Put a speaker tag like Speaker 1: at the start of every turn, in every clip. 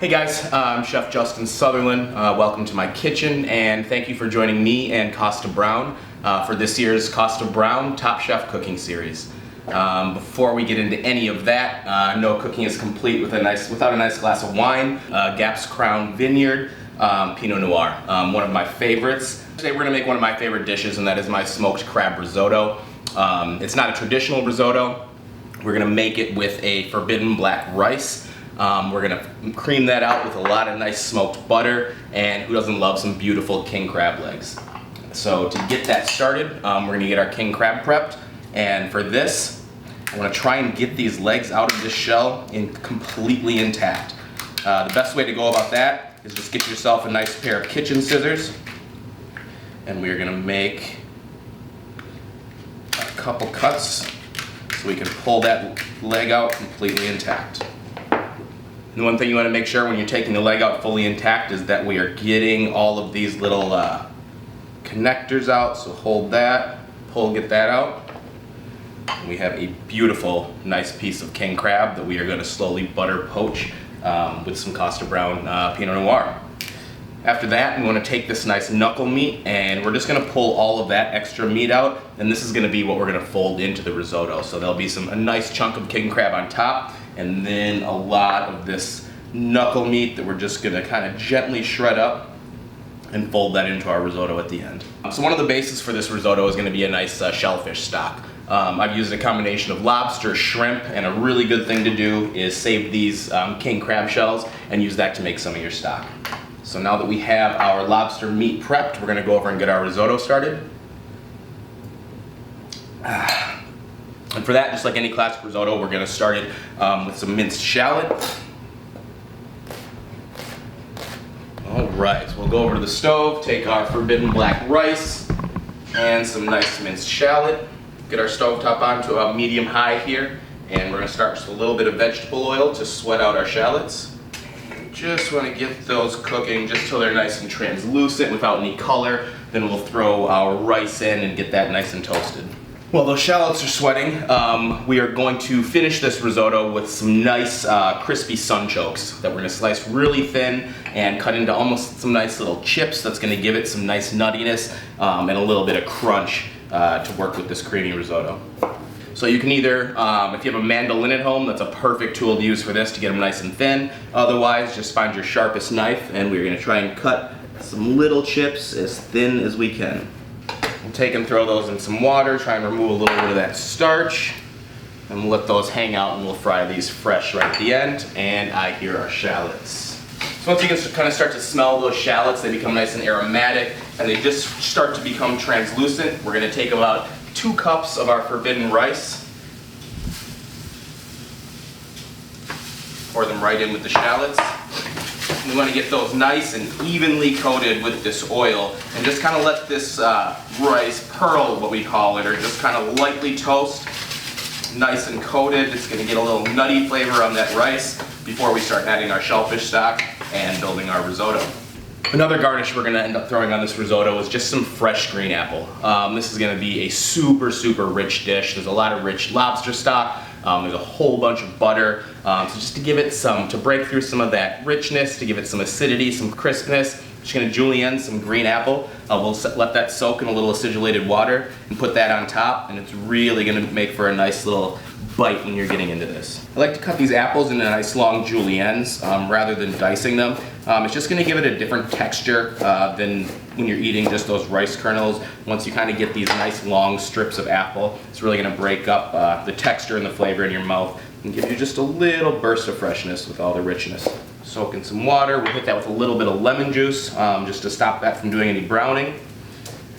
Speaker 1: Hey guys, I'm Chef Justin Sutherland. Welcome to my kitchen, and thank you for joining me and Kosta Browne for this year's Kosta Browne Top Chef Cooking Series. Before we get into any of that, no cooking is complete without a nice glass of wine. Gap's Crown Vineyard Pinot Noir, one of my favorites. Today we're going to make one of my favorite dishes, and that is my smoked crab risotto. It's not a traditional risotto. We're going to make it with a forbidden black rice. We're going to cream that out with a lot of nice smoked butter, and who doesn't love some beautiful king crab legs? So to get that started, we're going to get our king crab prepped, and for this, I want to try and get these legs out of this shell completely intact. The best way to go about that is just get yourself a nice pair of kitchen scissors, and we're going to make a couple cuts so we can pull that leg out completely intact. And one thing you want to make sure when you're taking the leg out fully intact is that we are getting all of these little connectors out. So hold that, get that out. And we have a beautiful, nice piece of king crab that we are going to slowly butter poach with some Kosta Browne Pinot Noir. After that, we want to take this nice knuckle meat, and we're just going to pull all of that extra meat out, and this is going to be what we're going to fold into the risotto. So there'll be a nice chunk of king crab on top, and then a lot of this knuckle meat that we're just going to kind of gently shred up and fold that into our risotto at the end. So one of the bases for this risotto is going to be a nice shellfish stock. I've used a combination of lobster, shrimp, and a really good thing to do is save these king crab shells and use that to make some of your stock. So now that we have our lobster meat prepped, we're going to go over and get our risotto started. And for that, just like any classic risotto, we're going to start it with some minced shallot. Alright, so we'll go over to the stove, take our forbidden black rice and some nice minced shallot. Get our stovetop on to a medium-high here, and we're going to start with a little bit of vegetable oil to sweat out our shallots. Just want to get those cooking just till they're nice and translucent without any color. Then we'll throw our rice in and get that nice and toasted. While those shallots are sweating, we are going to finish this risotto with some nice crispy sunchokes that we're going to slice really thin and cut into almost some nice little chips. That's going to give it some nice nuttiness and a little bit of crunch to work with this creamy risotto. So you can either, if you have a mandolin at home, that's a perfect tool to use for this to get them nice and thin. Otherwise, just find your sharpest knife, and we're going to try and cut some little chips as thin as we can. We'll take and throw those in some water, try and remove a little bit of that starch, and we'll let those hang out, and we'll fry these fresh right at the end. And I hear our shallots. So once you can kind of start to smell those shallots, they become nice and aromatic, and they just start to become translucent. We're going to take about 2 cups of our forbidden rice, pour them right in with the shallots. We want to get those nice and evenly coated with this oil, and just kind of let this rice pearl, what we call it, or just kind of lightly toast, nice and coated. It's going to get a little nutty flavor on that rice before we start adding our shellfish stock and building our risotto. Another garnish we're going to end up throwing on this risotto is just some fresh green apple. This is going to be a super rich dish. There's a lot of rich lobster stock. There's a whole bunch of butter. So just to give it to break through some of that richness, to give it some acidity, some crispness, just going to julienne some green apple. We'll let that soak in a little acidulated water and put that on top, and it's really going to make for a nice little bite when you're getting into this. I like to cut these apples into nice long juliennes rather than dicing them. It's just going to give it a different texture than when you're eating just those rice kernels. Once you kind of get these nice long strips of apple, it's really going to break up the texture and the flavor in your mouth and give you just a little burst of freshness with all the richness. Soak in some water. We'll hit that with a little bit of lemon juice just to stop that from doing any browning.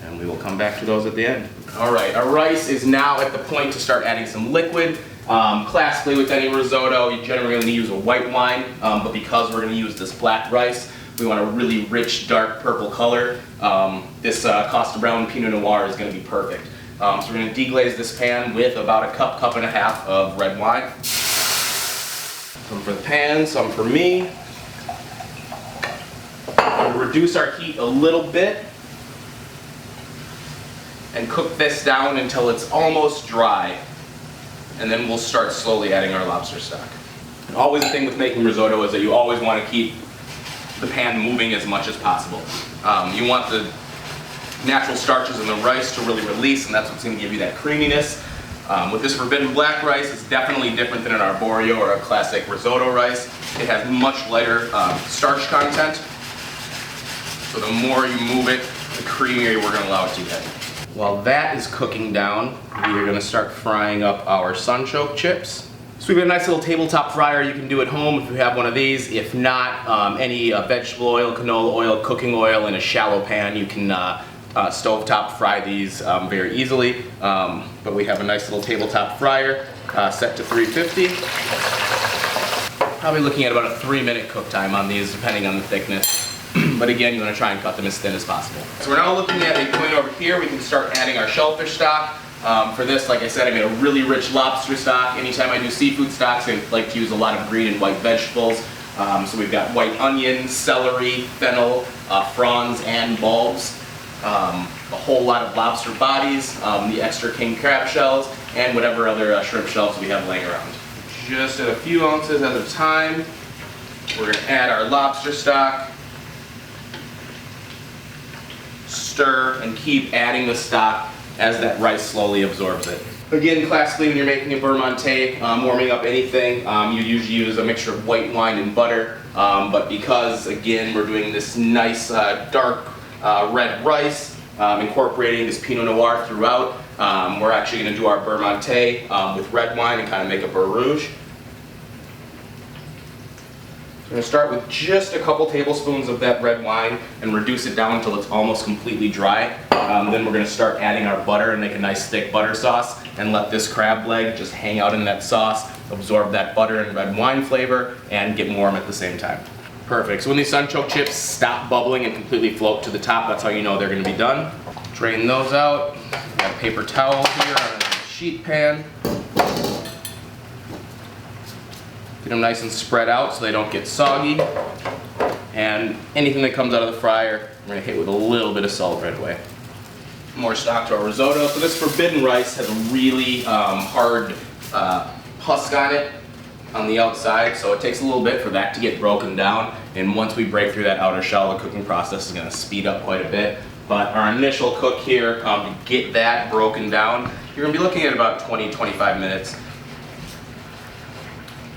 Speaker 1: And we will come back to those at the end. Alright, our rice is now at the point to start adding some liquid. Classically with any risotto, you generally only use a white wine, but because we're going to use this black rice, we want a really rich, dark purple color. This Kosta Browne Pinot Noir is going to be perfect. So we're going to deglaze this pan with about a cup and a half of red wine. Some for the pan, some for me. We'll reduce our heat a little bit and cook this down until it's almost dry. And then we'll start slowly adding our lobster stock. Always the thing with making risotto is that you always want to keep the pan moving as much as possible. You want the natural starches in the rice to really release, and that's what's going to give you that creaminess. With this forbidden black rice, it's definitely different than an arborio or a classic risotto rice. It has much lighter starch content, so the more you move it, the creamier we're going to allow it to get. While that is cooking down, we are going to start frying up our sunchoke chips. So we've got a nice little tabletop fryer you can do at home if you have one of these. If not, any vegetable oil, canola oil, cooking oil in a shallow pan, you can stovetop fry these very easily. But we have a nice little tabletop fryer set to 350. Probably looking at about a 3-minute cook time on these, depending on the thickness. But again, you want to try and cut them as thin as possible. So we're now looking at a point over here. We can start adding our shellfish stock. For this, like I said, I made a really rich lobster stock. Anytime I do seafood stocks, I like to use a lot of green and white vegetables. So we've got white onion, celery, fennel, fronds, and bulbs. A whole lot of lobster bodies, the extra king crab shells, and whatever other shrimp shells we have laying around. Just at a few ounces at a time, we're going to add our lobster stock. Stir and keep adding the stock as that rice slowly absorbs it. Again, classically when you're making a Vermonte, warming up anything, you usually use a mixture of white wine and butter. But because, again, we're doing this nice dark red rice, incorporating this Pinot Noir throughout, we're actually going to do our Vermonte with red wine and kind of make a Beurre Rouge. We're going to start with just a couple tablespoons of that red wine and reduce it down until it's almost completely dry. Then we're going to start adding our butter and make a nice thick butter sauce and let this crab leg just hang out in that sauce, absorb that butter and red wine flavor, and get warm at the same time. Perfect. So when these sunchoke chips stop bubbling and completely float to the top, that's how you know they're going to be done. Drain those out. Got a paper towel here on a sheet pan. Get them nice and spread out so they don't get soggy. And anything that comes out of the fryer, we're going to hit with a little bit of salt right away. More stock to our risotto. So this forbidden rice has a really hard husk on it on the outside, so it takes a little bit for that to get broken down. And once we break through that outer shell, the cooking process is going to speed up quite a bit. But our initial cook here, to get that broken down, you're going to be looking at about 20-25 minutes.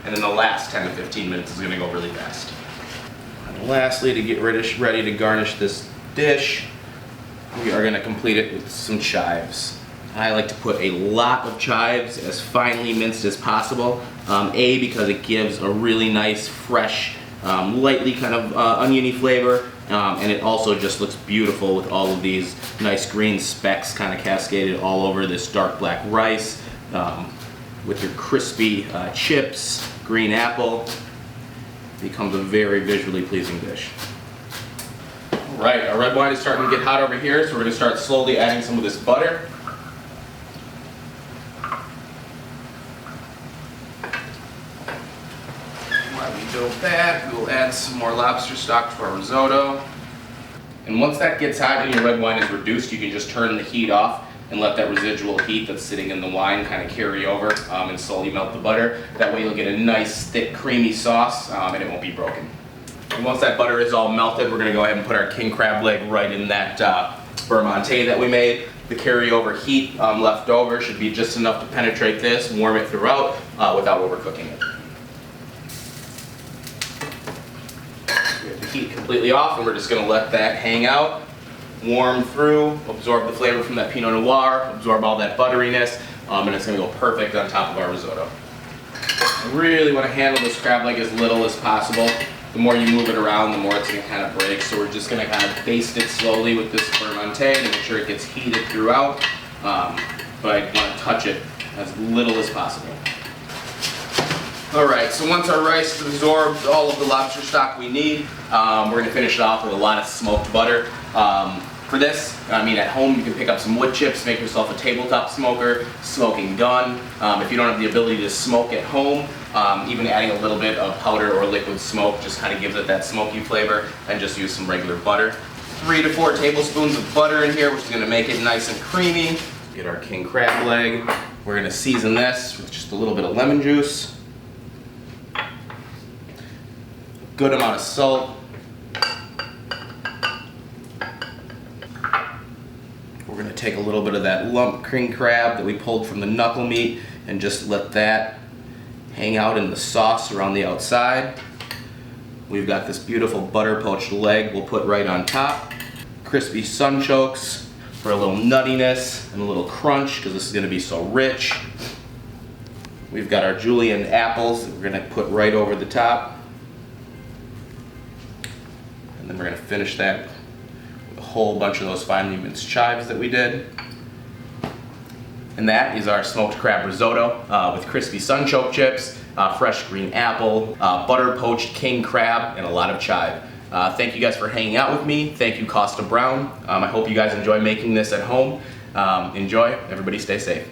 Speaker 1: And then the last 10 to 15 minutes is going to go really fast. And lastly, to get ready to garnish this dish, we are going to complete it with some chives. I like to put a lot of chives as finely minced as possible. Because it gives a really nice, fresh, lightly kind of oniony flavor, and it also just looks beautiful with all of these nice green specks kind of cascaded all over this dark black rice, with your crispy chips, green apple. It becomes a very visually pleasing dish. Right, our red wine is starting to get hot over here, so we're going to start slowly adding some of this butter. While we do that, we will add some more lobster stock to our risotto. And once that gets hot and your red wine is reduced, you can just turn the heat off and let that residual heat that's sitting in the wine kind of carry over and slowly melt the butter. That way you'll get a nice, thick, creamy sauce, and it won't be broken. And once that butter is all melted, we're going to go ahead and put our king crab leg right in that Vermonte that we made. The carryover heat left over should be just enough to penetrate this, warm it throughout without overcooking it. We have the heat completely off, and we're just going to let that hang out, warm through, absorb the flavor from that Pinot Noir, absorb all that butteriness, and it's going to go perfect on top of our risotto. I really want to handle this crab leg as little as possible. The more you move it around, the more it's going to kind of break. So we're just going to kind of baste it slowly with this Vermonte to make sure it gets heated throughout. But I want to touch it as little as possible. Alright, so once our rice has absorbed all of the lobster stock we need, we're going to finish it off with a lot of smoked butter. For this, at home you can pick up some wood chips, make yourself a tabletop smoker, smoking gun. If you don't have the ability to smoke at home, even adding a little bit of powder or liquid smoke just kind of gives it that smoky flavor, and just use some regular butter. 3 to 4 tablespoons of butter in here, which is going to make it nice and creamy. Get our king crab leg. We're going to season this with just a little bit of lemon juice. good amount of salt. We're gonna take a little bit of that lump king crab that we pulled from the knuckle meat and just let that hang out in the sauce around the outside. We've got this beautiful butter poached leg we'll put right on top. Crispy sunchokes for a little nuttiness and a little crunch because this is gonna be so rich. We've got our julienne apples that we're gonna put right over the top. And then we're gonna finish that with a whole bunch of those finely minced chives that we did. And that is our smoked crab risotto with crispy sunchoke chips, fresh green apple, butter poached king crab, and a lot of chive. Thank you guys for hanging out with me. Thank you, Kosta Browne. I hope you guys enjoy making this at home. Enjoy. Everybody stay safe.